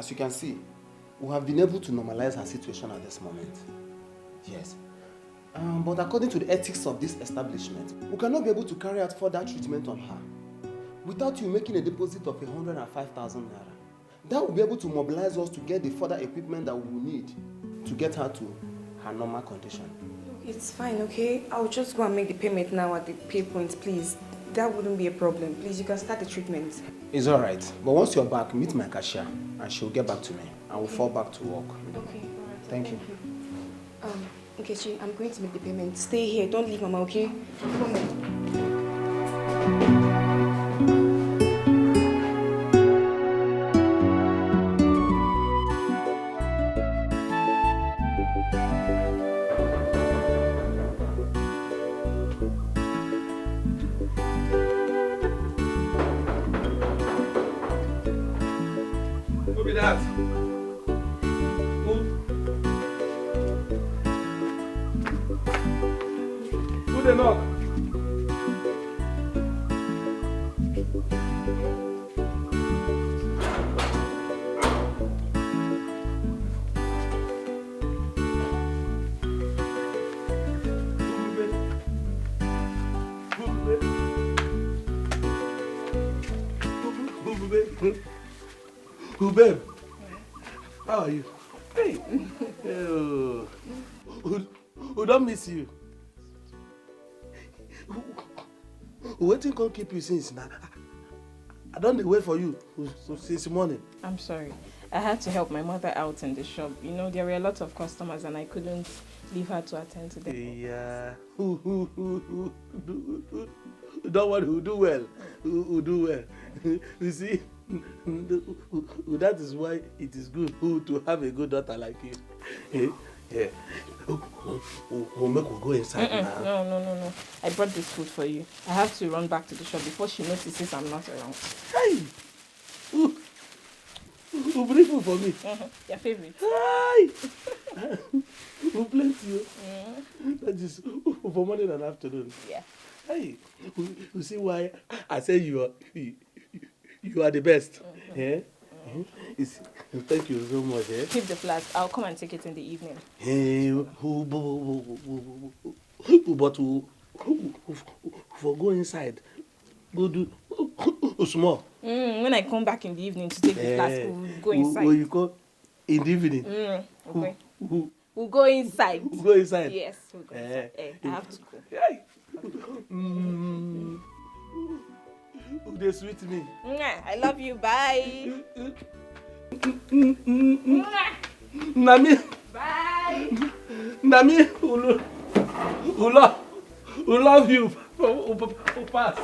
as you can see, we have been able to normalize her situation at this moment. Yes. But according to the ethics of this establishment, we cannot be able to carry out further treatment on her without you making a deposit of 105,000 naira. That will be able to mobilize us to get the further equipment that we will need to get her to her normal condition. It's fine, okay? I'll just go and make the payment now at the pay point, please. That wouldn't be a problem. Please, you can start the treatment. It's alright. But once you're back, meet my cashier and she'll get back to me. I will fall back to work. Okay, alright. Thank you. Nkechi, I'm going to make the payment. Stay here. Don't leave, Mama, okay? Come on. Who be that? Who the knock? Who, babe? How are you? Hey. Who don't miss you? Waiting can't keep you since now. I don't wait for you since morning. I'm sorry. I had to help my mother out in the shop. You know, there were a lot of customers and I couldn't leave her to attend to them. Yeah. Don't worry, who do well. Who do well. You see, that is why it is good to have a good daughter like you. Yeah. We'll go inside now. No. I brought this food for you. I have to run back to the shop before she notices I'm not around. Hey! Who bring food for me? Your favorite. Hi! Who plenty you? That is for morning and afternoon. Yeah. Hey! You see why I say you are the best. Yeah? Thank you so much. Eh? Keep the flask. I'll come and take it in the evening. Hey, but for go inside, go do small. When I come back in the evening to take the flask, we'll go inside. Will you go in the evening? Okay. We'll go inside. We'll go inside? Yes, we'll go inside. I have to go. Hey. They sweet me. I love you. Bye. Nami. Bye. Nami, who love you. Who pass.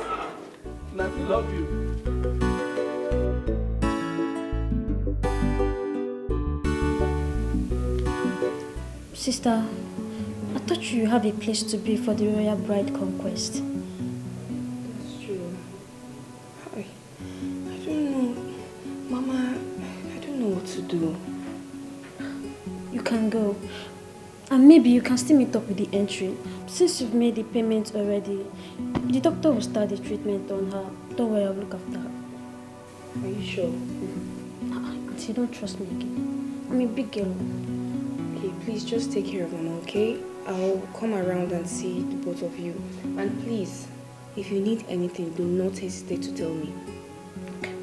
Nami, love you. Sister, I thought you have a place to be for the royal bride conquest. That's true. I don't know. Mama, I don't know what to do. You can go. And maybe you can still meet up with the entry. Since you've made the payment already, the doctor will start the treatment on her. Don't worry, I'll look after her. Are you sure? Auntie, don't trust me again. I'm a big girl. Okay, please just take care of Mama, okay? I'll come around and see the both of you. And please, if you need anything, do not hesitate to tell me. Okay.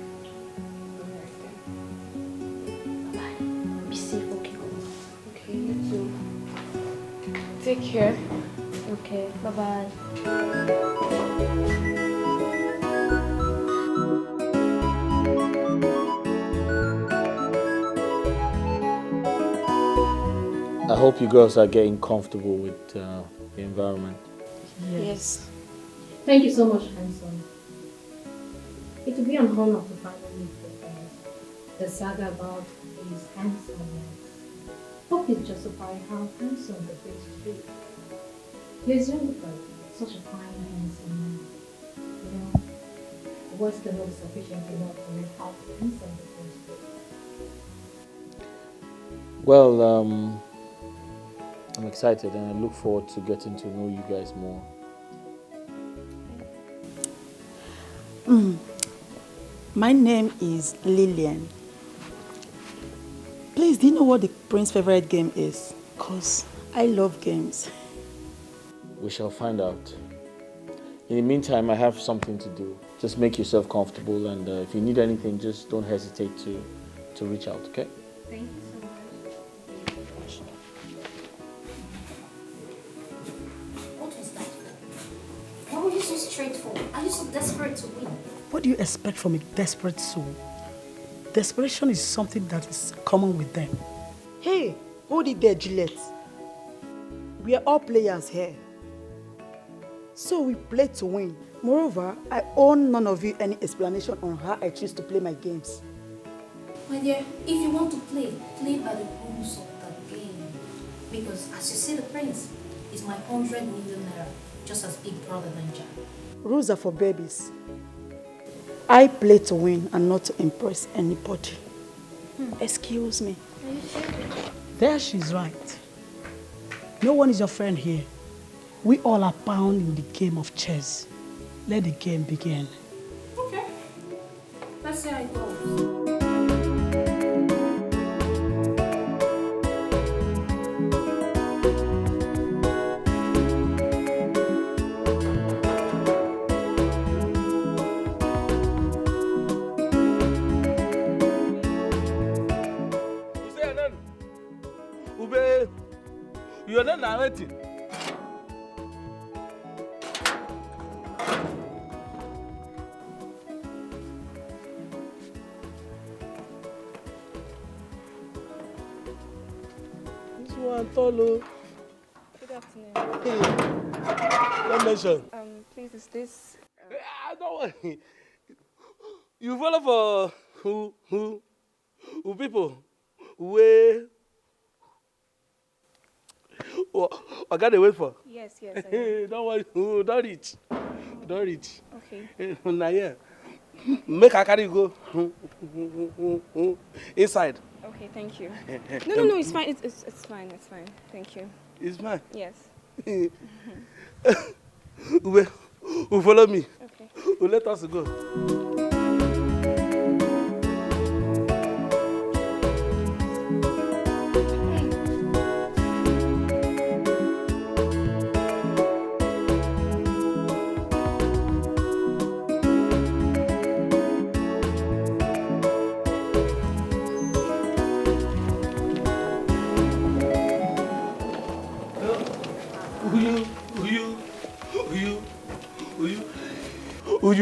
Bye-bye. Be safe, okay? Okay, you too. Take care. Okay, bye-bye. I hope you girls are getting comfortable with the environment. Yes. Thank you so much, handsome. It will be an honor to finally prepare the saga about his handsomeness. Hope you justify how handsome the face is. He's younger person, such a fine, handsome man. You know, words cannot be sufficient enough to make how handsome the face is. Well, I'm excited and I look forward to getting to know you guys more. My name is Lillian. Please, do you know what the prince's favorite game is? Because I love games. We shall find out. In the meantime, I have something to do. Just make yourself comfortable, and if you need anything, just don't hesitate to reach out, okay? Thank you so much. What was that? Why were you so straightforward? Are you so desperate to win? What do you expect from a desperate soul? Desperation is something that is common with them. Hey, hold it there, Gillette. We are all players here. So we play to win. Moreover, I owe none of you any explanation on how I choose to play my games. My dear, if you want to play, play by the rules of the game. Because as you see, the prince is my 100 million naira, just as big brother than Jack. Rules are for babies. I play to win and not to impress anybody. Excuse me. There she's right. No one is your friend here. We all are bound in the game of chess. Let the game begin. Okay. Let's see how it goes. You are not narrating. This one, Tolo. Good afternoon. Hey, don't mention. Please, is this... Don't worry. You follow for who people? Where? I gotta wait for. Yes, yes. Don't worry. Don't reach. Don't reach. Okay. Now, yeah. Make I carry you go inside. Okay, thank you. No, it's fine. It's fine. It's fine. Thank you. It's fine. Yes. Who follow me? Okay. Who let us go?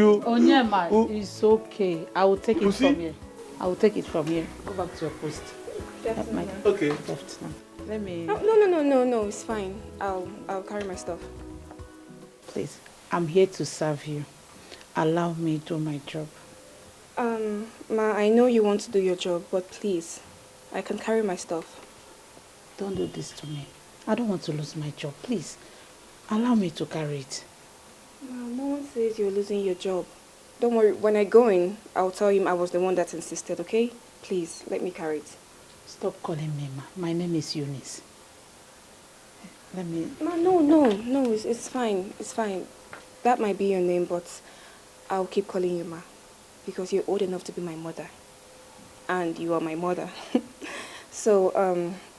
Onyema, it's okay. I will take it from here. I will take it from here. Go back to your post. Okay. Left now. Let me. No. It's fine. I'll carry my stuff. Please, I'm here to serve you. Allow me to do my job. Ma, I know you want to do your job, but please, I can carry my stuff. Don't do this to me. I don't want to lose my job. Please, allow me to carry it. Ma, no one says you're losing your job. Don't worry, when I go in, I'll tell him I was the one that insisted, okay? Please, let me carry it. Stop calling me Ma. My name is Eunice. Let me... Ma, no, it's fine. It's fine. That might be your name, but I'll keep calling you Ma. Because you're old enough to be my mother. And you are my mother. So,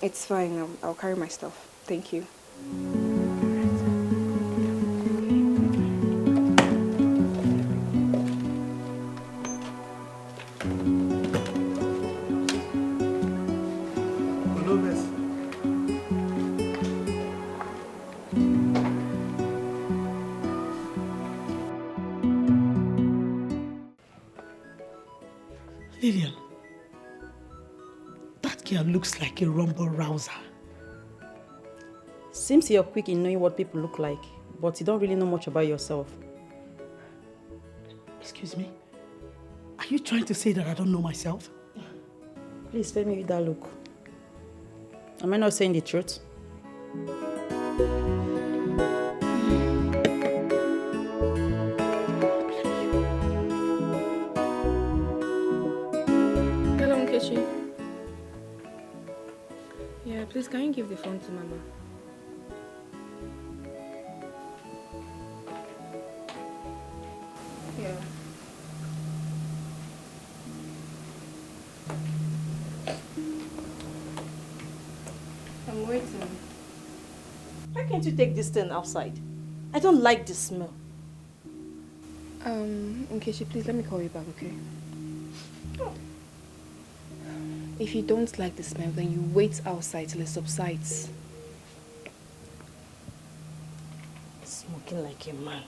it's fine. I'll carry my stuff. Thank you. Lillian, that girl looks like a rumble rouser. Seems you're quick in knowing what people look like, but you don't really know much about yourself. Excuse me? Are you trying to say that I don't know myself? Please spare me with that look. Am I not saying the truth? Hello, Nkechi. Yeah, please, can you give the phone to Mama? Yeah. can't you take this thing outside? I don't like the smell. Nkechi, please let me call you back, okay? If you don't like the smell, then you wait outside till it subsides. Smoking like a man.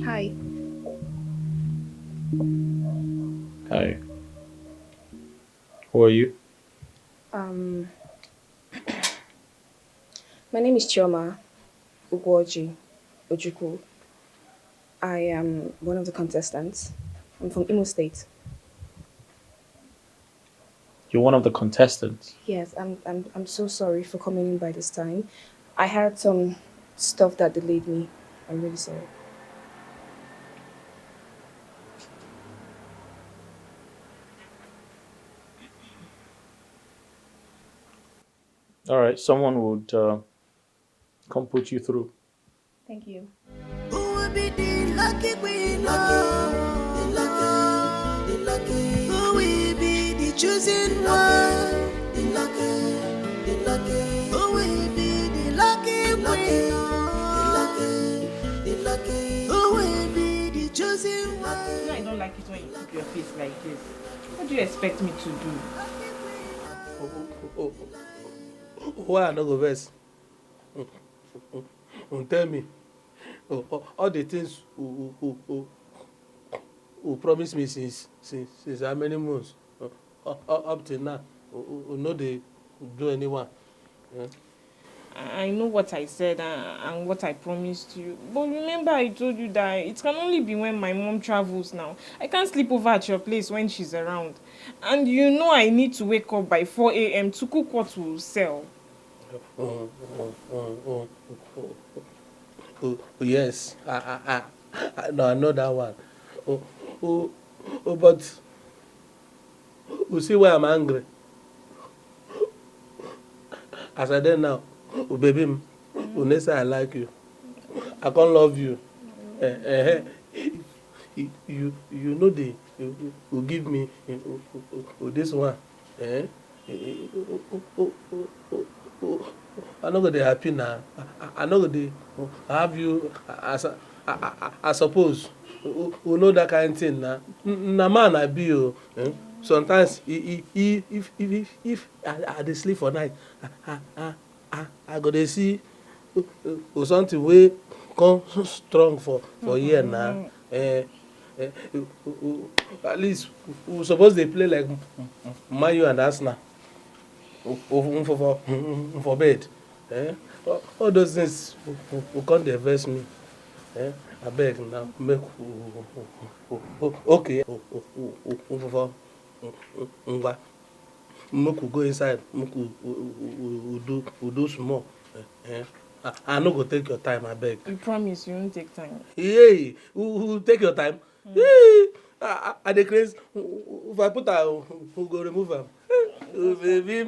Hi. Hi. Who are you? My name is Chioma Ugwoji Ojukwu. I am one of the contestants. I'm from Imo State. You're one of the contestants. Yes, I'm so sorry for coming in by this time. I had some stuff that delayed me. I'm really sorry. All right, someone would come put you through. Thank you. Who will be the lucky winner? The lucky. Who will be the chosen one? The lucky. Who will be the lucky winner? The lucky. Who will be the chosen one? No, I don't like it when you keep your face like this. What do you expect me to do? Why I no go vex? Tell me. All the things who promised me since how many months up till now, no they do anyone. I know what I said and what I promised you. But remember I told you that it can only be when my mom travels now. I can't sleep over at your place when she's around. And you know I need to wake up by 4 a.m. to cook what we'll sell. Yes, no, I know that one. But you see why I'm angry? As I did now, baby, Unesa, I like you. I can't love you. You know you give me this one. I know they happy now. I know they have you as I suppose. You know that kind of thing now. Na man I be you. Sometimes if I dey sleep for night, I go dey see something wey come strong for here now. At least we suppose dey play like Man U and Arsenal for bed. All those things will come dey vex me. I beg now, make okay. Make we go inside. Make we do small. I no go take your time. I beg. You promise you won't take time. Hey, who take your time? Hey, I dey craze. If I put her, who go remove her? Baby.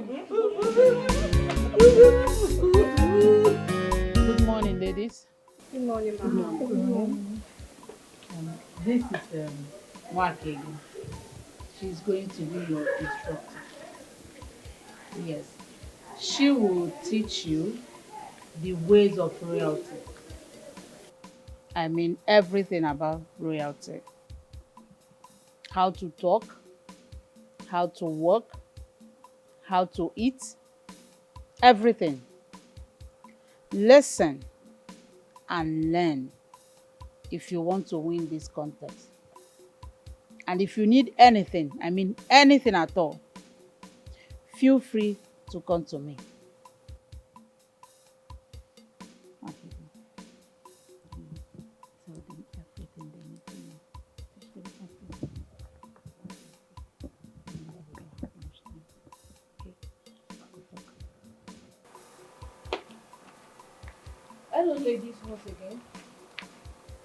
Good morning, ladies. Good morning, Mama. Good morning. This is Wakegi. She's going to be your instructor. Yes. She will teach you the ways of royalty. I mean everything about royalty. How to talk, how to work, how to eat, everything. Listen and learn if you want to win this contest. And if you need anything, I mean anything at all, feel free to come to me. Hello, ladies, once again.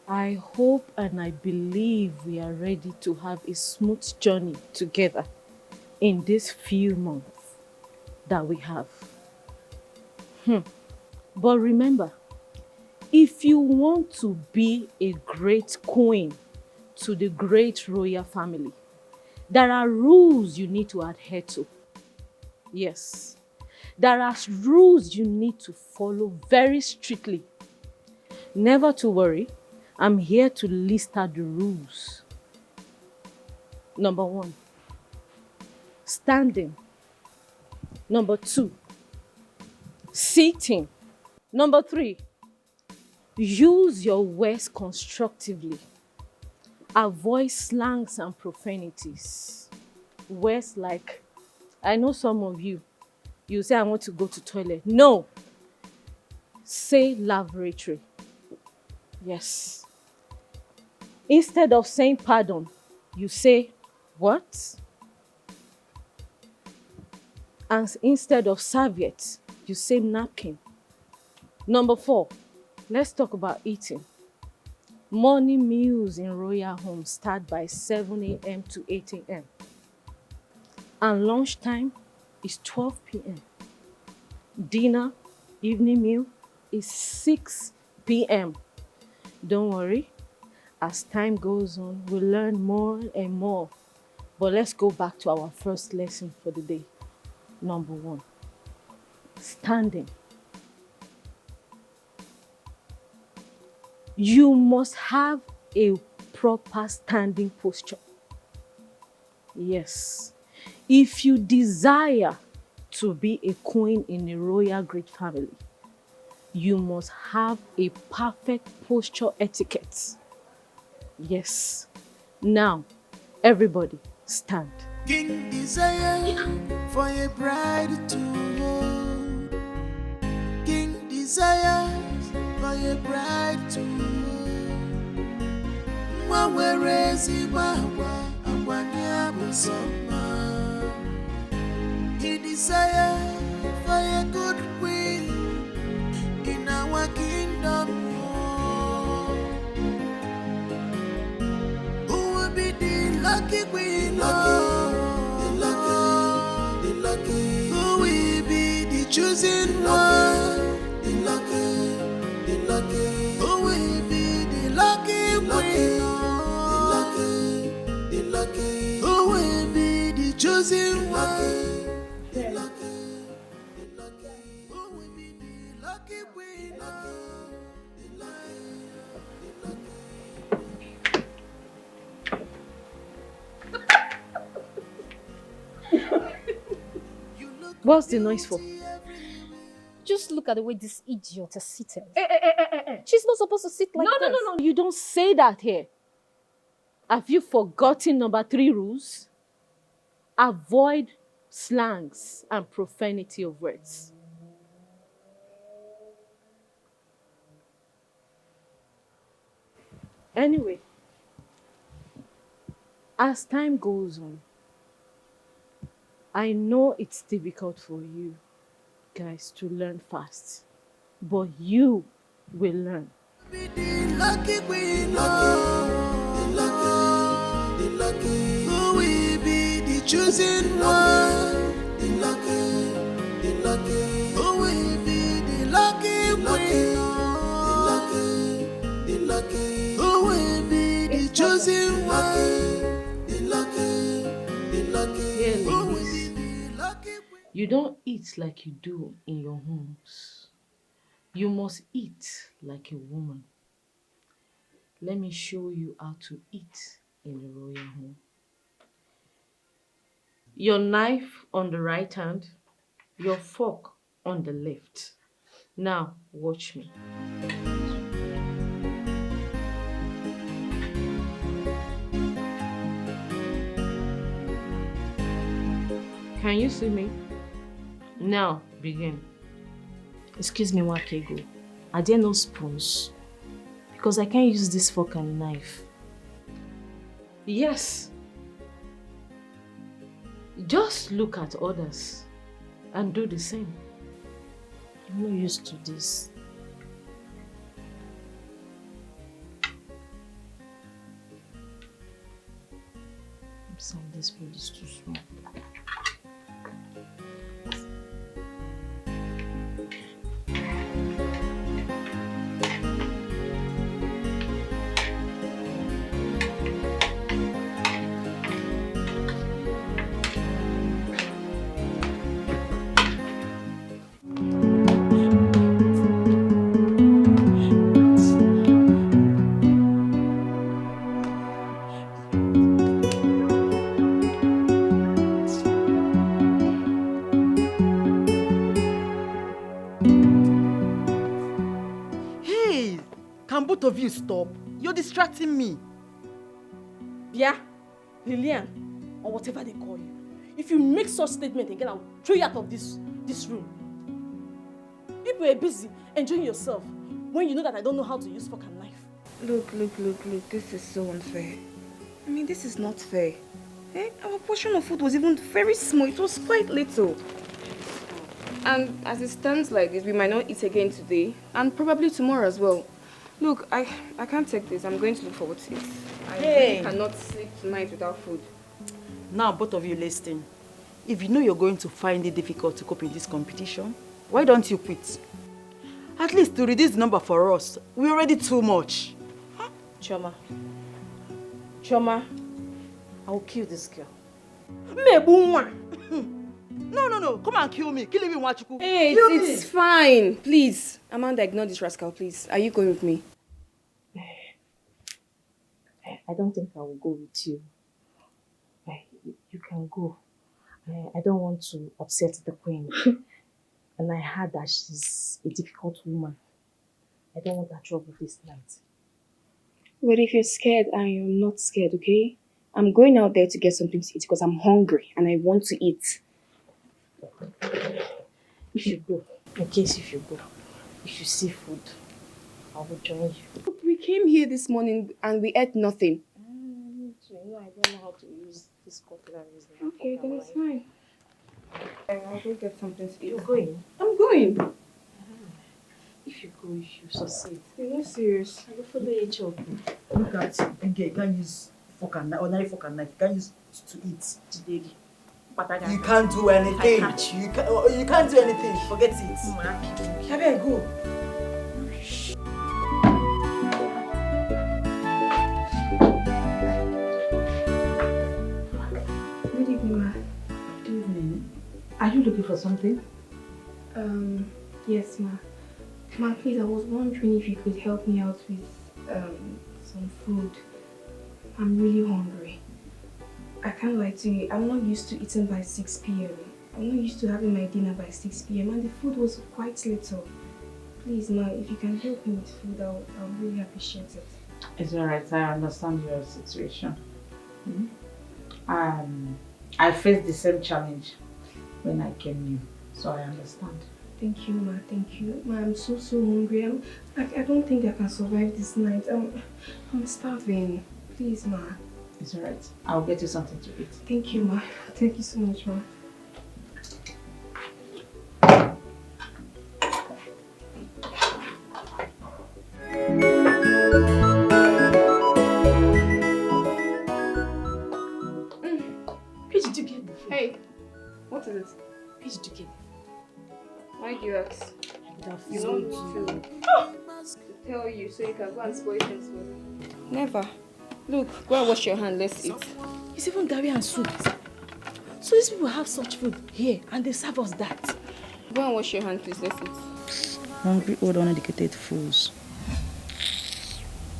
I hope and I believe we are ready to have a smooth journey together in these few months that we have. But remember, if you want to be a great queen to the great royal family, there are rules you need to adhere to. Yes, there are rules you need to follow very strictly. Never to worry, I'm here to list out the rules. Number 1, standing. Number 2, sitting. Number 3, use your words constructively. Avoid slangs and profanities. Words like, I know some of you say, I want to go to toilet. No. Say lavatory. Yes. Instead of saying pardon, you say what? And instead of serviette, you say napkin. Number 4, let's talk about eating. Morning meals in royal homes start by 7 a.m. to 8 a.m. And lunchtime is 12 p.m. Dinner, evening meal is 6 p.m. Don't worry, as time goes on, we'll learn more and more. But let's go back to our first lesson for the day. Number 1, standing. You must have a proper standing posture. Yes. If you desire to be a queen in a royal great family, you must have a perfect posture etiquette. Yes. Now, everybody, stand. King desire for a bride to hold. King desires for a bride to hold. Mwawerezi wawa awanya busoma. He desires for a good queen in our kingdom. Who will be the lucky queen? The lucky. Who will be the chosen one? The lucky. Who will be the lucky queen? The lucky. Who will be the chosen one? The lucky. Who will be the lucky queen? What's the noise for? Just look at the way this idiot is seated. She's not supposed to sit like this. No. You don't say that here. Have you forgotten number 3 rules? Avoid slangs and profanity of words. Anyway, as time goes on, I know it's difficult for you guys to learn fast, but you will learn. The lucky queen, the lucky. Who will be the chosen one? The lucky. Who will be the lucky queen? The lucky. Who will be the chosen one? The lucky. Here, Who will ladies, be the lucky queen? you don't eat like you do in your homes. You must eat like a woman. Let me show you how to eat in a royal home. Your knife on the right hand, your fork on the left. Now, watch me. Can you see me? Now, begin. Excuse me, Wakego. Are there no spoons? Because I can't use this fork and knife. Yes. Just look at others and do the same. I'm not used to this. Besides, this food is too small. Hey, can both of you stop? You're distracting me. Yeah, Lillian, or whatever they call you. If you make such statement again, I'll throw you out of this room. People are busy enjoying yourself when you know that I don't know how to use fork and knife. Look, this is so unfair. I mean, this is not fair. Eh? Our portion of food was even very small. It was quite little. And as it stands like this, we might not eat again today, and probably tomorrow as well. Look, I can't take this. I'm going to look forward to it. I really cannot sleep tonight without food. Now, both of you listen. If you know you're going to find it difficult to cope in this competition, why don't you quit? At least to reduce the number for us. We're already too much. Huh? Choma, I will kill this girl. No. Come and kill me. Kill him in Wachuku. Hey, it's fine. Please. Amanda, ignore this rascal, please. Are you going with me? I don't think I will go with you. You can go. I don't want to upset the queen. And I heard that she's a difficult woman. I don't want that trouble this night. But if you're scared and you're not scared, okay? I'm going out there to get something to eat because I'm hungry and I want to eat. If you go, in case if you go, if you see food, I will join you. Look, we came here this morning and we ate nothing. I don't know how to use this cutlery. Okay, then it's fine. I'll go get something to eat. You're going? I'm going. If you go, you should succeed. You're not serious. I will follow you, Choco. Look at you. Okay, you can't use fork and knife, ordinary fork and knife. You can't use to eat. You can't do anything. You can't do anything. Forget it. Have a go. Good evening, ma. Good evening. Are you looking for something? Yes, ma. Ma, please, I was wondering if you could help me out with some food. I'm really hungry. I can't lie to you, I'm not used to eating by 6 p.m. I'm not used to having my dinner by 6 p.m. and the food was quite little. Please, ma, if you can help me with food, I'll really appreciate it. It's alright, I understand your situation. I faced the same challenge when I came new, so I understand. Thank you, ma, thank you. Ma, I'm so hungry. I don't think I can survive this night. I'm starving. Please, ma. It's alright. I'll get you something to eat. Thank you, ma. Thank you so much, ma. Hey, what is it? Why do you ask? You want me to tell you so you can go and spoil things for me? Never. Look, go and wash your hand, let's eat. It's even Gary and soup. So these people have such food here and they serve us that. Go and wash your hand, please, let's eat. Hungry, old, uneducated fools.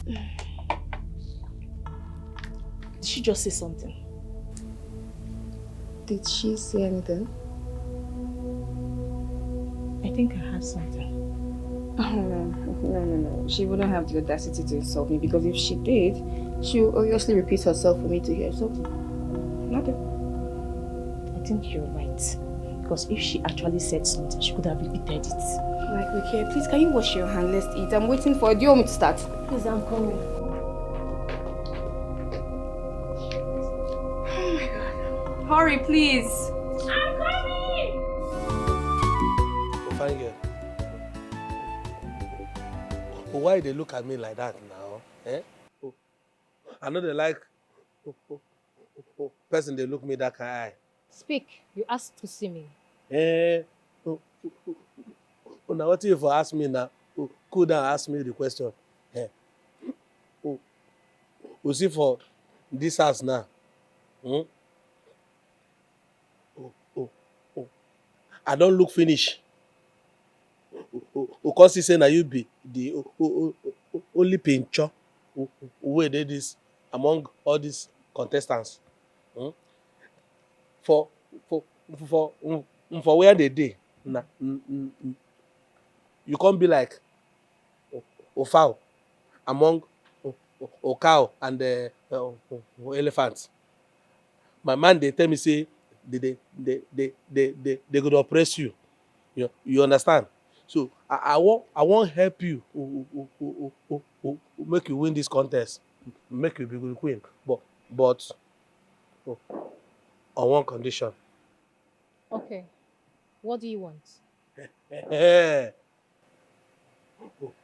Did she just say something? Did she say anything? I think I heard something. Oh, no. She wouldn't have the audacity to insult me because if she did, she'll obviously repeat herself for me to hear. So, nothing. I think you're right. Because if she actually said something, she could have repeated it. Like, okay, please, can you wash your hand? Let's eat. I'm waiting for you. Do you want me to start? Please, I'm coming. Oh my God. Hurry, please. I'm coming! Fine girl. Why they look at me like that now? Eh? I know they like person they look me that kind of eye. Speak. You asked to see me. Now what if you ask me now? Could ask me the question? We see for this house now. I don't look finish. Because he say now you be the only pincher who did this among all these contestants. For where they did, you can't be like fowl among cow and elephants. My man they tell me say they could oppress you. You understand? So I won't help you make you win this contest, make you be good queen. But on one condition. Okay. What do you want?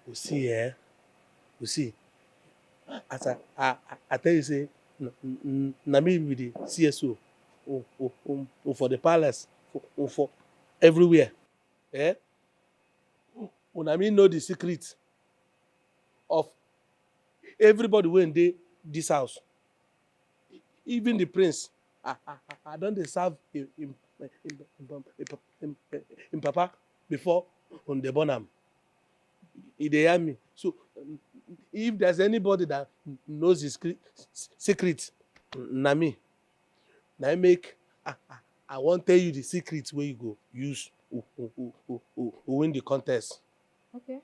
You see, you see. As I tell you, say, na me be the CSO for the palace, for everywhere. When I mean know the secret of everybody when they this house, even the prince, I don't serve in papa before on the bonam. He dey hear me. So if there's anybody that knows his secret, na me. Now I make I won't tell you the secret where you go use who win the contest. Okay.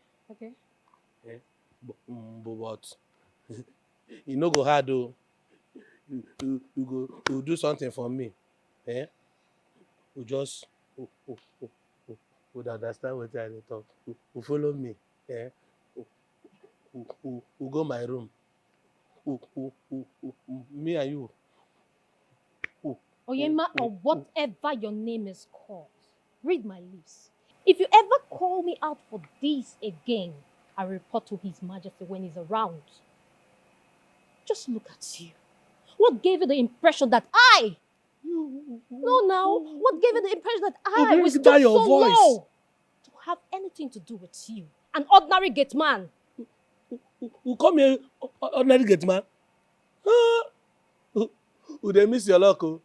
But you no go hard though. You go do something for me. You just would understand what I talk. You follow me. Who go my room. Me and you. Oyema or whatever your name is called. Read my lips. If you ever call me out for this again, I report to His Majesty when he's around. Just look at you. What gave you the impression that I... What gave you the impression that I was so low to have anything to do with you? An ordinary gate man. Who come here, ordinary gate man? Who they miss your luck? Who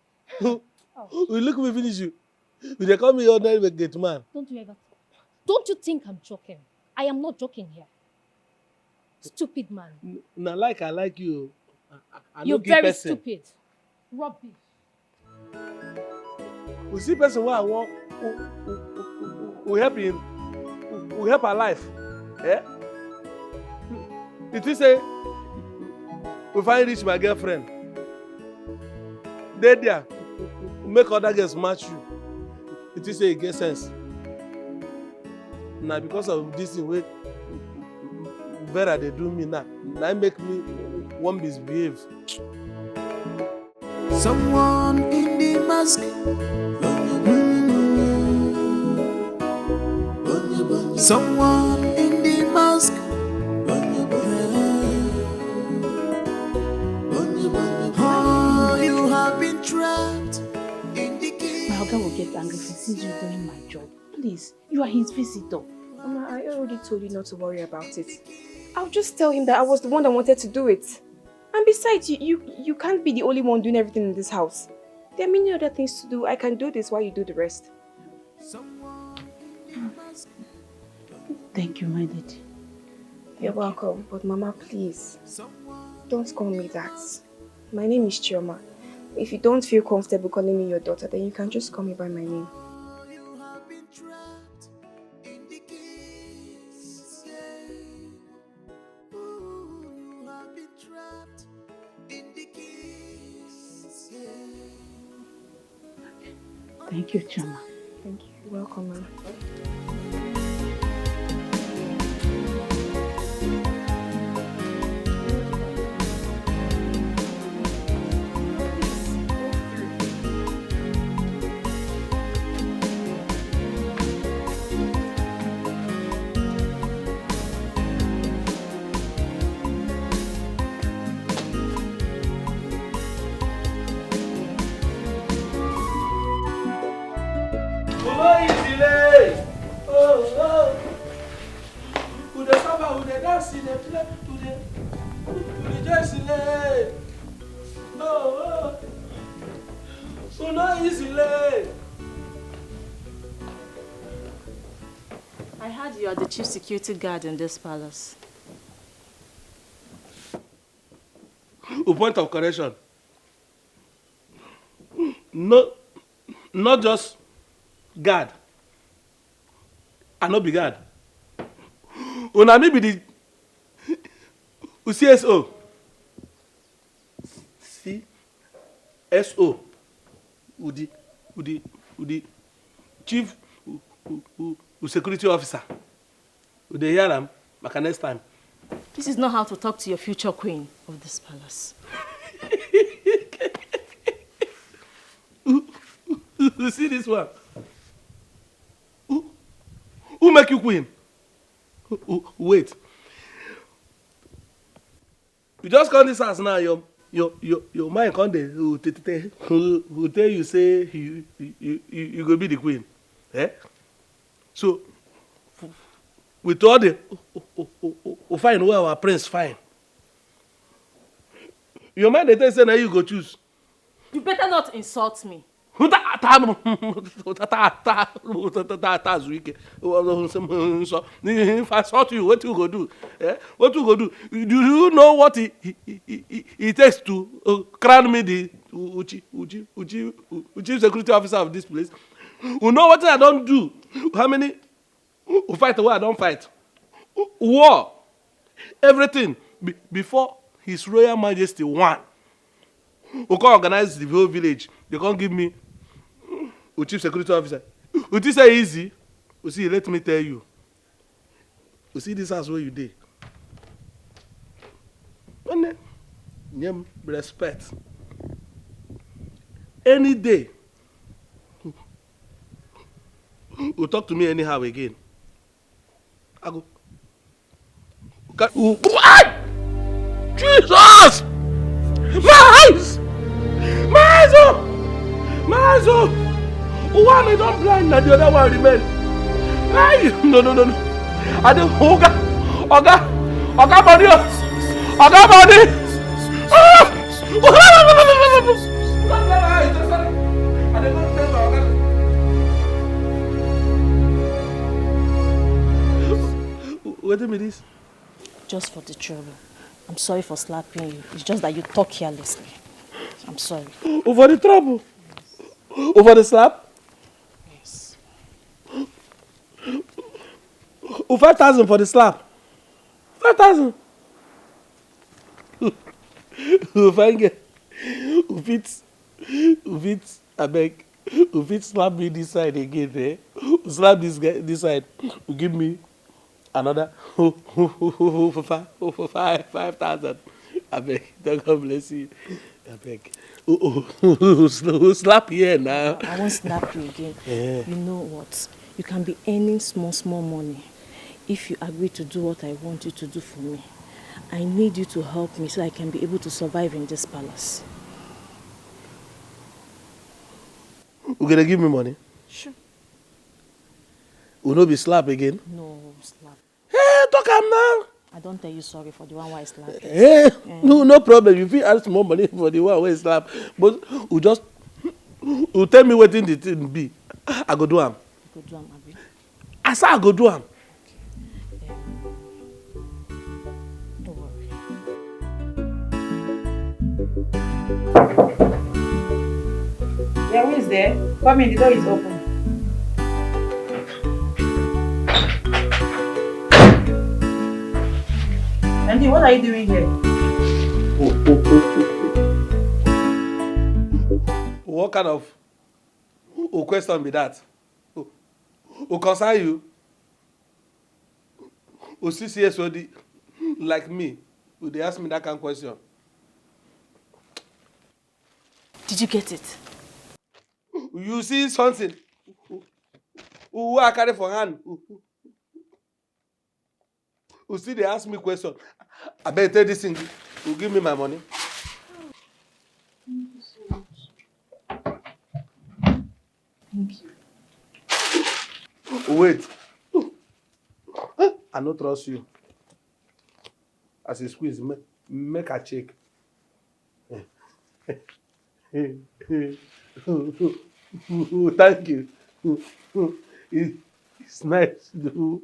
look me finish you? Who they call me ordinary gate man? Don't you think I'm joking? I am not joking here. Stupid man. I like you. You're very stupid. Rubbish. We see person who I want who help him, who help her life. It is say we find reach my girlfriend. They there make other girls match you. It is say it get sense. Now because of this thing wey Vera they do me now make me want misbehave. Someone in the mask. Someone in the mask. Oh, you have been trapped in the cage. My husband will get angry if he sees you doing my job. Please, you are his visitor. Mama, I already told you not to worry about it. I'll just tell him that I was the one that wanted to do it. And besides, you can't be the only one doing everything in this house. There are many other things to do. I can do this while you do the rest. Thank you, my lady. You're welcome. But Mama, please, don't call me that. My name is Chioma. If you don't feel comfortable calling me your daughter, then you can just call me by my name. Thank you, Chama. Thank you. You're welcome, Mama. I heard you are the chief security guard in this palace. A point of correction. No, not just guard. I no be guard. Una me be the CSO. CSO. Udi chief security officer. Would they hear them? Like next time. This is not how to talk to your future queen of this palace. You see this one? Who make you queen? Wait. You just come this house now, your mind come there who tell you say you go be the queen. Eh? So with all the fine where our prince fine. Your mind they tell you say now you go choose. You better not insult me. If I saw to you, what you go do? Eh? What you go do? Do you know what it takes to crown me the chief security officer of this place? You know what I don't do? How many fight the war I don't fight? War. Everything before His Royal Majesty won. We can organize the whole village. They can't give me a chief security officer. Would you say easy? You see, let me tell you. You see this house where you did. Respect. Any day, you talk to me anyhow again. I go. Jesus! My eyes! My eyes! Oh! My eyes! Oh! One I don't blind and the other one remain. Hey! No. I don't. Oga body! Oga body! Wait a minute. Just for the trouble. I'm sorry for slapping you. It's just that you talk carelessly. I'm sorry. Over the trouble? Yes. Over the slap? Yes. 5,000 for the slap? 5,000? Fine. I beg. If it slap me this side again, eh? Slap this guy this side. Give me another 5,000. I beg. God bless you. I beg. Slap here now. I won't slap you again. Yeah. You know what? You can be earning small money if you agree to do what I want you to do for me. I need you to help me so I can be able to survive in this palace. You gonna give me money? Sure. Will not be slap again? No, slap. Hey, talk am now. I don't tell you sorry for the one where I slap. Hey, no problem. You feel ask more money for the one where I slap. But you tell me what the thing be. I go do am. Go do am, abi. I say I go do am. Don't worry. Yeah, who is there? Come in, the door is open. Andy, what are you doing here? What kind of question be that? Who concern you? Who CCSOD like me? Would they ask me that kind of question? Did you get it? You see something? Who I carry for hand? Who see they ask me question? I better tell this thing. Who give me my money? Thank you so much. Thank you. Wait. I don't trust you. as a squeeze, make a check. Thank you. It's nice doing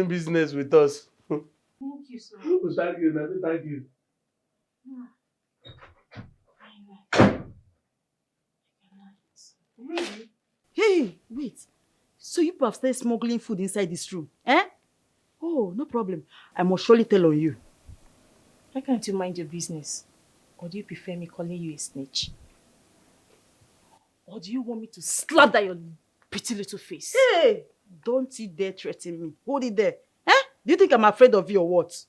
business with us. Thank you so much. Thank you, Nabi, thank you. Really? Hey, wait. So you have started smuggling food inside this room, eh? Oh, no problem. I must surely tell on you. Why can't you mind your business? Or do you prefer me calling you a snitch? Or do you want me to slap that your pretty little face? Hey, don't you dare threaten me. Hold it there. Eh? Do you think I'm afraid of you or what?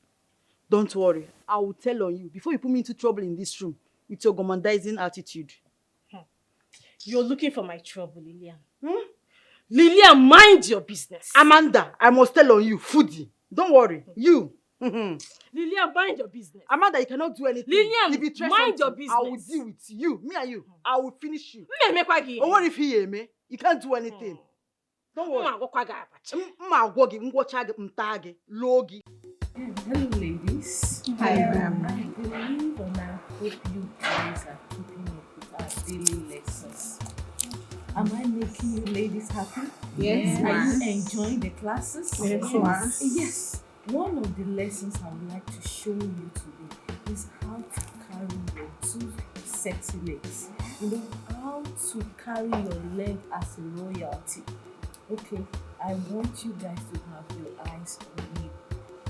Don't worry. I will tell on you before you put me into trouble in this room with your gormandizing attitude. You're looking for my trouble, Lillian. Lillian, mind your business. Amanda, I must tell on you, foodie. Don't worry. You. Lillian, mind your business. Amanda, you cannot do anything. Lillian, if you try mind your business. I will deal with you. Me and you. I will finish you. Don't worry if he hear me. You can't do anything. Don't worry. Hello, ladies. Hi, ma'am. I believe and I hope you guys are keeping up with our daily lessons. Am I making you ladies happy? Yes, Are ma'am. you enjoying the classes? Yes, ma'am. Yes. One of the lessons I would like to show you today is how to carry your two sexy legs. You know, how to carry your leg as a royalty. Okay, I want you guys to have your eyes on me.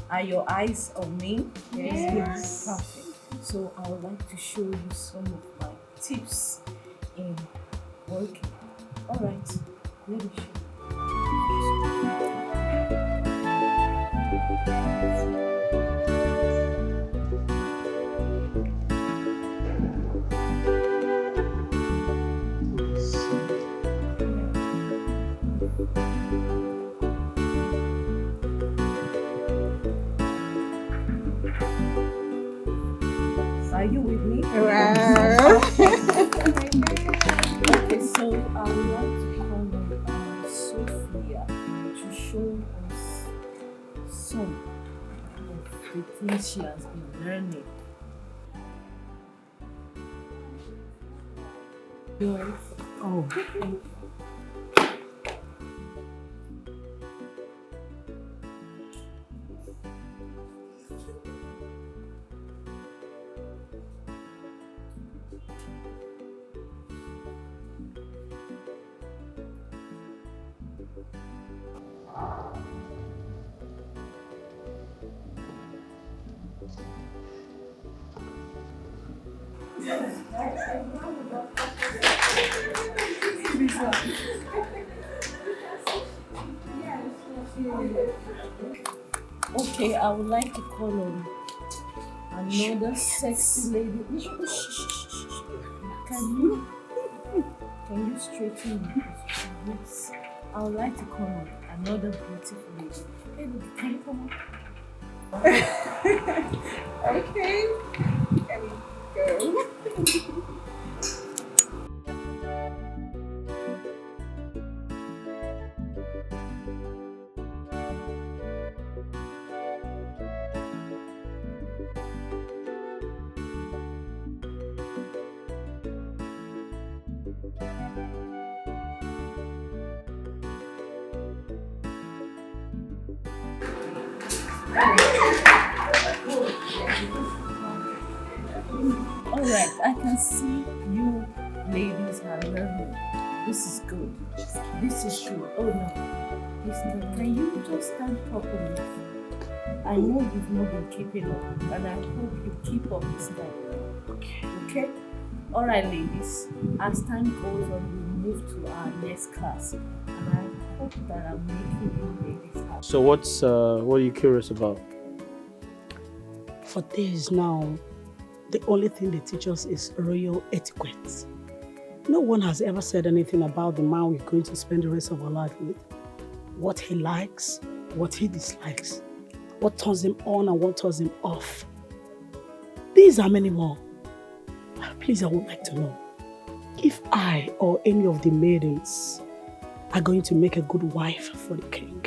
Are your eyes on me? Yes. Perfect. So I would like to show you some of my tips in working. All right, let me show you. Are you with me? Wow. Okay, so I would like to call on Sophia to show us some of the things she has been learning. Oh. Okay, I would like to call on another sexy lady. Can you straighten me? Yes. I would like to call on another beautiful lady. Hey, baby, can you come up? Okay. There we go. Alright, I can see you ladies are learning. This is good. This is true. Oh no. Listen, can you just stand properly? I know you've not been keeping up, and I hope you keep up this time. Okay? Alright, ladies. As time goes on, we move to our next class. And I hope that I'm making you ladies happy. So what are you curious about? For days now, the only thing they teach us is royal etiquette. No one has ever said anything about the man we're going to spend the rest of our life with. What he likes, what he dislikes, what turns him on and what turns him off. These are many more. Please, I would like to know if I or any of the maidens are going to make a good wife for the king.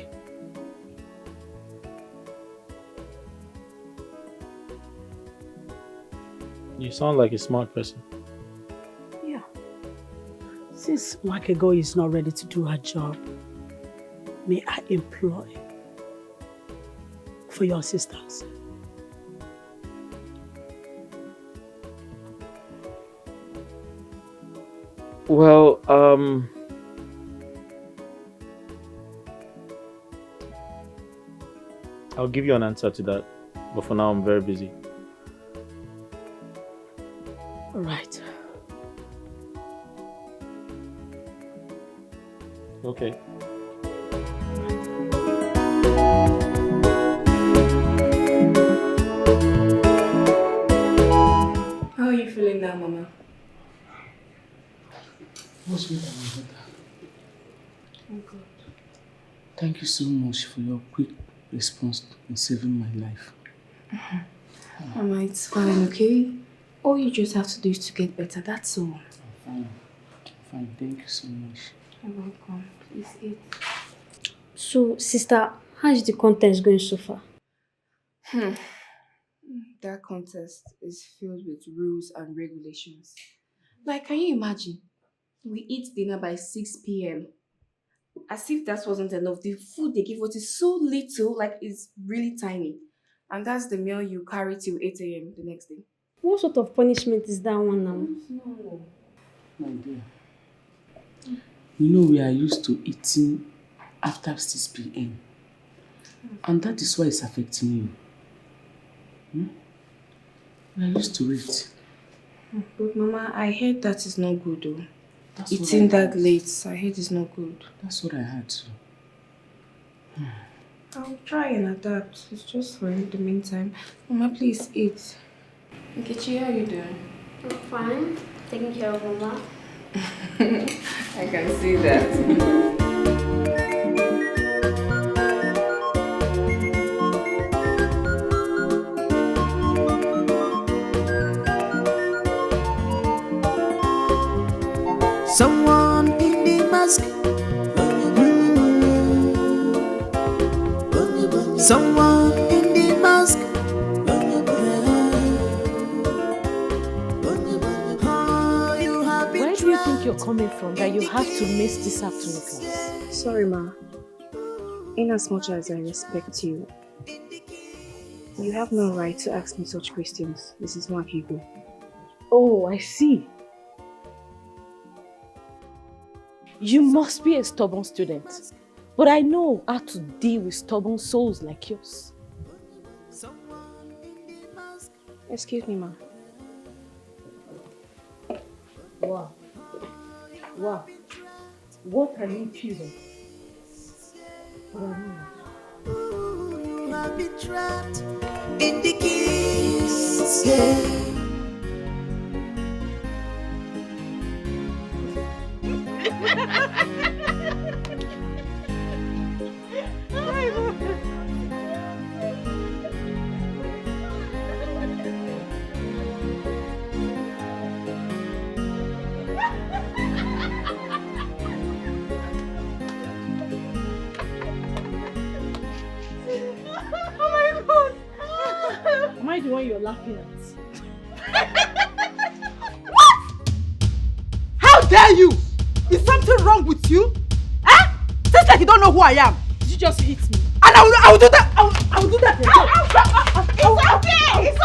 You sound like a smart person. Yeah. Since Wakego is not ready to do her job, may I implore for your assistance? Well, I'll give you an answer to that, but for now I'm very busy. All right. Okay. How are you feeling now, Mama? What's better, my daughter? Oh, God. Thank you so much for your quick response in saving my life. Mama, it's fine, okay? All you just have to do is to get better, that's all. I'm fine. Thank you so much. You're welcome. Please eat. So, sister, how is the contest going so far? That contest is filled with rules and regulations. Like, can you imagine? We eat dinner by 6 p.m. As if that wasn't enough. The food they give us is so little, like it's really tiny. And that's the meal you carry till 8 a.m. the next day. What sort of punishment is that one now? No. My dear, you know we are used to eating after 6 p.m. And that is why it's affecting you. We are used to it. But Mama, I heard that is not good though. That's Eating that late, I heard it's not good. That's what I had to. I'll try and adapt. It's just for the meantime. Mama, please eat. Nkechi, how are you doing? I'm fine. Taking care of Mama. I can see that. Someone in the mask. Someone in the mask. Where do you think you're coming from that you have to miss this afternoon class? Sorry, Ma. In as much as I respect you, you have no right to ask me such questions. This is Makigo. Oh, I see. You must be a stubborn student. But I know how to deal with stubborn souls like yours. Excuse me, Ma. Wow. Wow. What can you feeling? You have been trapped in the kiss. Yeah. Am I the one you're laughing at? How dare you? Is something wrong with you? Eh? Seems like you don't know who I am. Did you just hit me? And I will do that. I will do that again. It's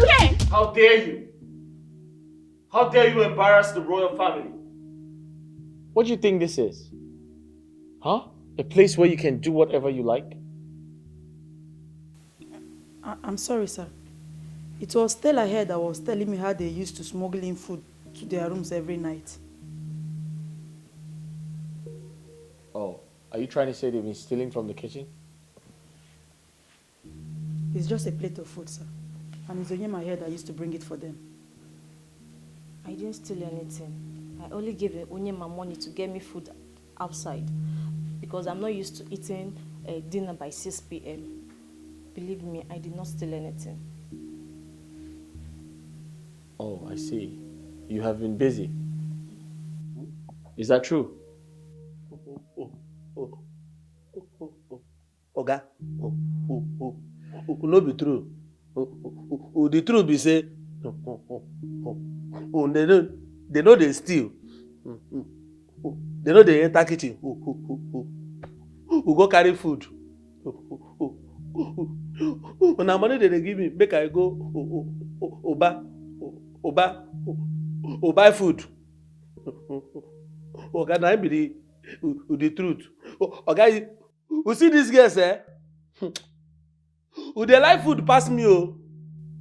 okay! How dare you? How dare you embarrass the royal family? What do you think this is? Huh? A place where you can do whatever you like? I'm sorry, sir. It was Stella here that was telling me how they used to smuggle in food to their rooms every night. Oh, are you trying to say they've been stealing from the kitchen? It's just a plate of food, sir. And it's Onyema here that used to bring it for them. I didn't steal anything. I only gave Onyema money to get me food outside because I'm not used to eating dinner by 6 p.m. Believe me, I did not steal anything. Oh, I see. You have been busy. Is that true? Oga, no be true. The truth be say, they know they steal. They know they enter kitchen. We go carry food. When money they give me, make I go buy food. Okay, now be the truth. Okay, you see these girls, eh? Who they like food pass me, oh?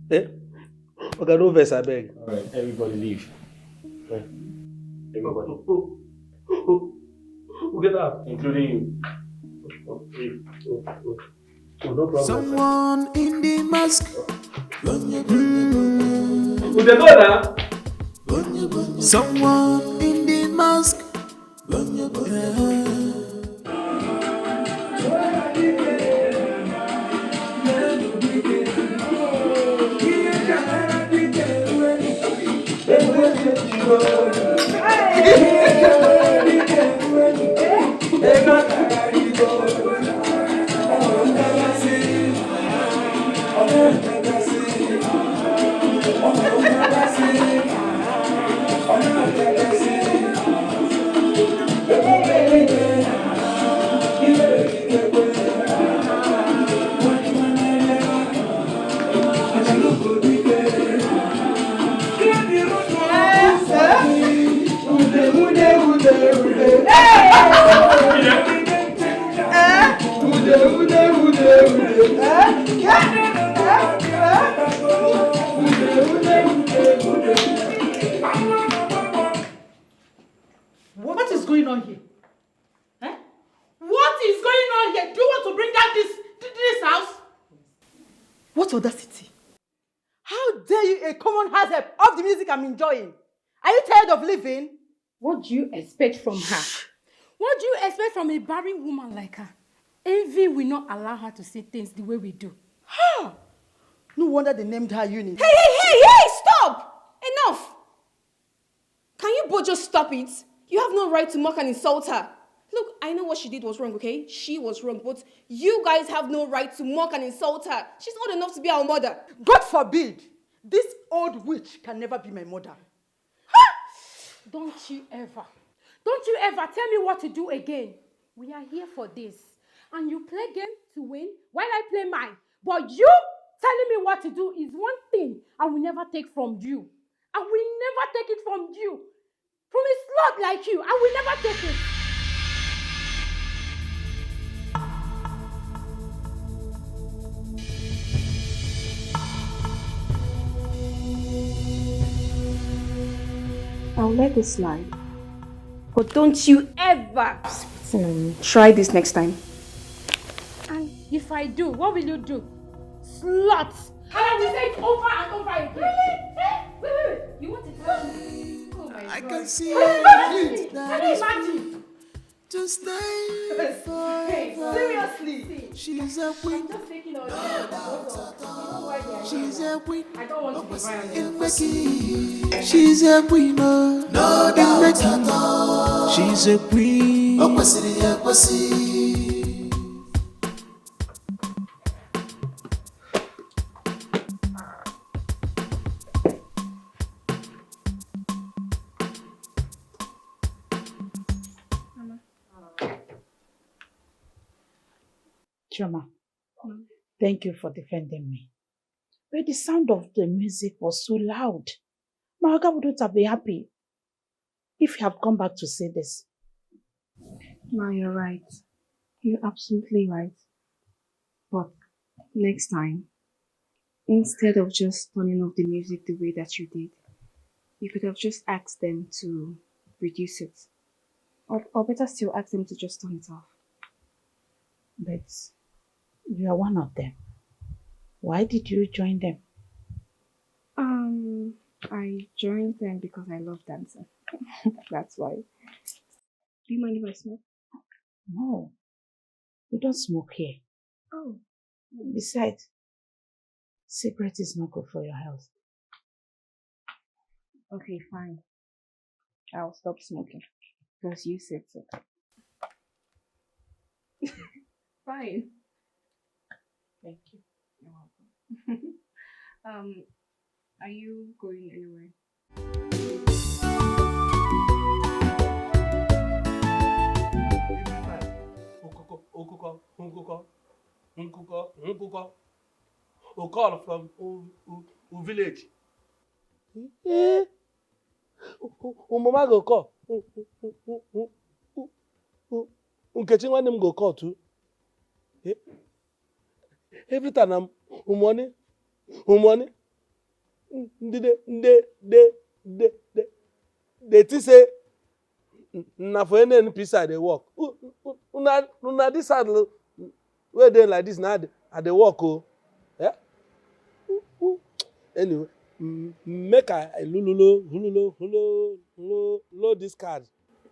Eh? Okay, no verse, I beg. All right, everybody leave. Right. Everybody. Who get up? Including you. Leave. No problem. Someone in the mask. Who they go now? Someone in the mask. What is going on here? Eh? What is going on here? Do you want to bring down this house? What audacity? How dare you, a common house help, off the music I'm enjoying? Are you tired of living? What do you expect from her? What do you expect from a barren woman like her? Envy will not allow her to see things the way we do. Ha! No wonder they named her Uni. Hey, stop! Enough! Can you both just stop it? You have no right to mock and insult her. Look, I know what she did was wrong, okay? She was wrong, but you guys have no right to mock and insult her. She's old enough to be our mother. God forbid! This old witch can never be my mother. Don't you ever tell me what to do again. We are here for this. And you play game to win while I play mine. But you telling me what to do is one thing I will never take from you. I will never take it from you. From a slut like you, I will never take it. I'll let it slide. But don't you ever try this next time. And if I do, what will you do? Slut! And I will say it over and over again. Really? Wait. You want to tell me? Oh my God. I can see it. Can you imagine? To stay forever. Seriously? She's a queen. I'm just taking all this. She's a queen. I don't want to be violent. In Becky. She's a queen. No doubt at all. She's a queen. Chioma, thank you for defending me. But the sound of the music was so loud. My Oga wouldn't have been happy if you have come back to say this. No, you're right. You're absolutely right. But next time, instead of just turning off the music the way that you did, you could have just asked them to reduce it. Or better still, ask them to just turn it off. But you are one of them. Why did you join them? I joined them because I love dancing. That's why. Do you mind if I smoke? No, we don't smoke here. Oh. Besides, cigarette is not good for your health. Okay, fine. I'll stop smoking because you said so. Fine. Thank you. You're welcome. Are you going anywhere? A call from village. Mama go call. Nkechi nwanne m go call too. Every time I'm money. They think say na for any NPC I dey work. Una this side where they like this now I dey work oh. Yeah. Anyway, make I load this card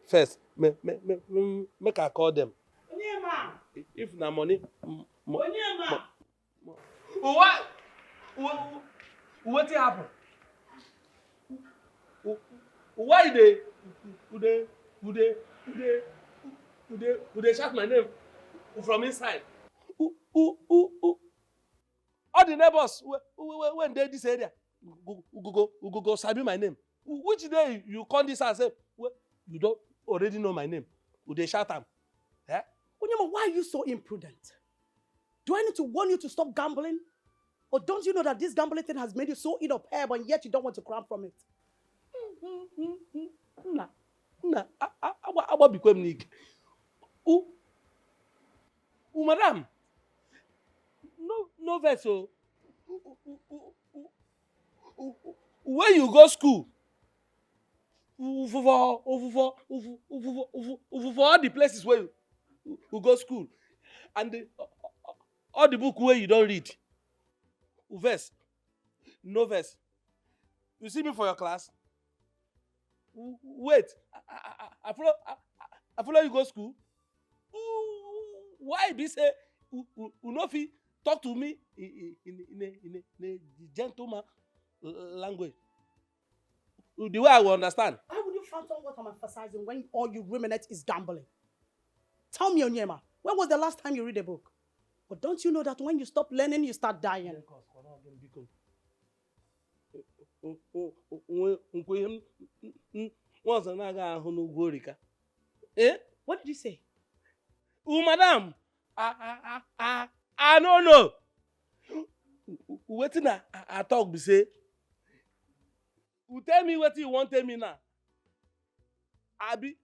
first. Make I call them. If na money, what happen? Why they shout my name from inside? All the neighbors when they this area go sabi my name. Which day you call this and say, well, you don't already know my name? They shout am. Eh? Onyema, why are you so imprudent? Do I need to warn you to stop gambling? Or don't you know that this gambling thing has made you so in of hair, but yet you don't want to cram from it? Madam, no vessel. When you go school, for all the places where you go school, and all the book where you don't read, verse, no verse. You see me for your class? Wait, I follow you go school. Why be say you no fit talk to me in a gentleman language? The way I will understand. How would you phantom what I'm emphasizing when all you ruminate is gambling? Tell me, Onyema, when was the last time you read a book? But don't you know that when you stop learning, you start dying? What did you say? Madam, I don't know. Wetin I talk be say, you tell me what you want tell me now. Abi,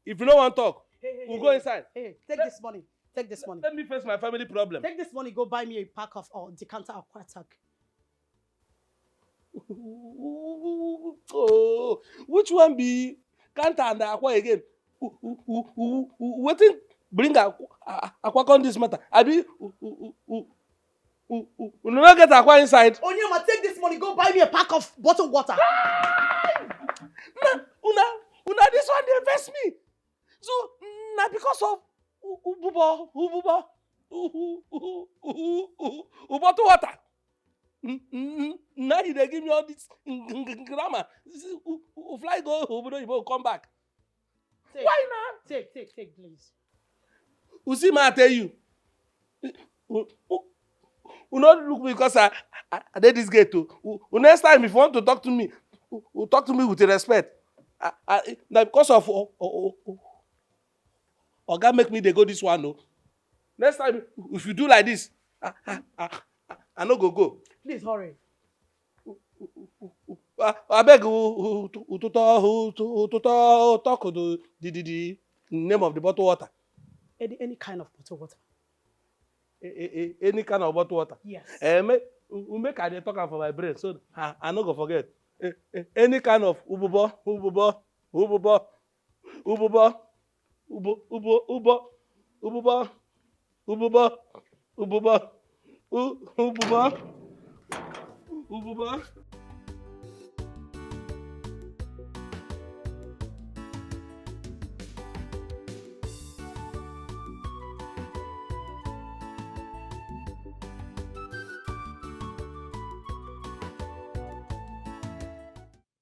if you don't want to talk, we'll go inside. Hey, take this money. Take this money. Let me face my family problem. Take this money, go buy me a pack of decanter Aquatic. Oh, which one be Kanta and Aqua again? Wetin bring Aqua on this matter? Abi, you no get Aqua inside. Onyema, take this money, go buy me a pack of bottled water. Una, this one they invest me. So, na because of bottled water. Now they give me all this grammar. Fly go, you will come back. Take, why not? Take, please. You see, I tell you. You not look because I did this gate too. Next time, if you want to talk to me, talk to me with respect. Now because of Oga make me they go this one no. Next time, if you do like this, I no go. Please hurry. I beg you to talk to the name of the bottled water. Any kind of bottled water. Any kind of bottled water. Yes. Make I talk for my brain so I no go forget. Any kind of ububo.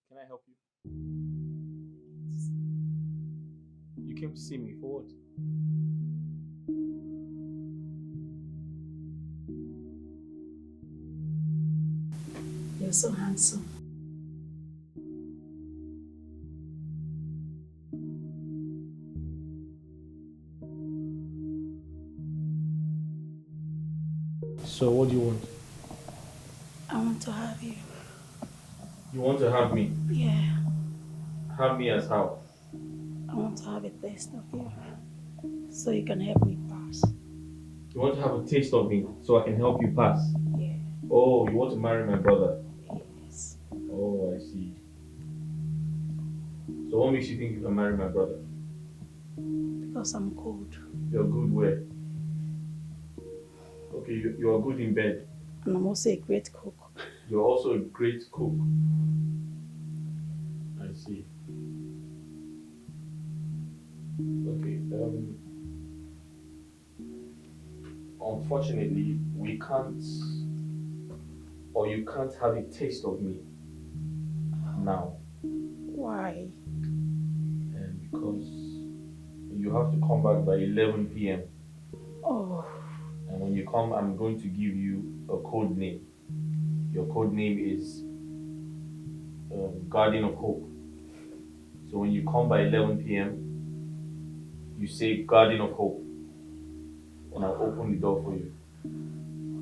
Can I help you? You came to see me for what? You're so handsome. So what do you want? I want to have you. You want to have me? Yeah. Have me as how? I want to have a taste of you. So you can help me pass. You want to have a taste of me so I can help you pass? Yeah. Oh, you want to marry my brother? Yes. Oh, I see. So what makes you think you can marry my brother? Because I'm cold. You're good where? Okay, you are good in bed. And I'm also a great cook. You're also a great cook. I see. Okay, unfortunately, we can't, or you can't have a taste of me now. Why? Because you have to come back by 11 p.m. Oh. And when you come, I'm going to give you a code name. Your code name is Guardian of Hope. So when you come by 11 p.m., you say Guardian of Hope. And I'll open the door for you.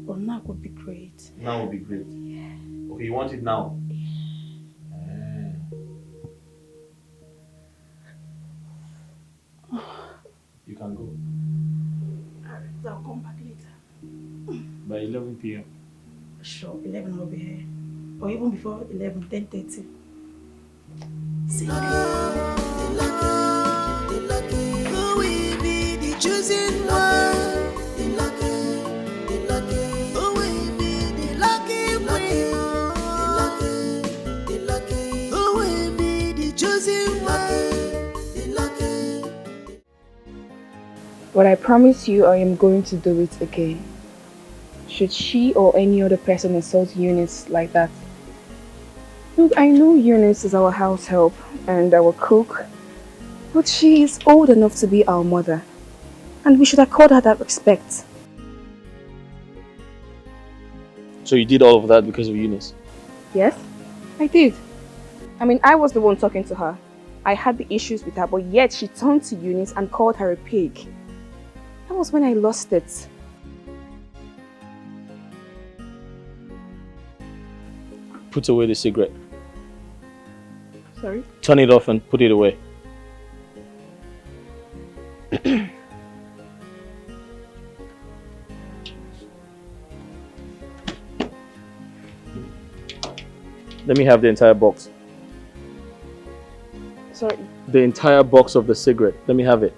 Well, now would be great. Now would be great. Yeah. Okay, you want it now? You can go. Alright, I'll come back later. By 11 p.m. Sure, 11 I'll be here. Or even before 11, 10:30. See you Who will be the chosen one? Who will be the lucky one? Who will be the chosen one? But I promise you I am going to do it again. Should she or any other person insult Eunice like that? Look, I know Eunice is our house help and our cook, but she is old enough to be our mother, and we should accord her that respect. So you did all of that because of Eunice? Yes, I did. I mean, I was the one talking to her. I had the issues with her, but yet she turned to Eunice and called her a pig. That was when I lost it. Put away the cigarette. Sorry? Turn it off and put it away. Let me have the entire box. Sorry? The entire box of the cigarette. Let me have it.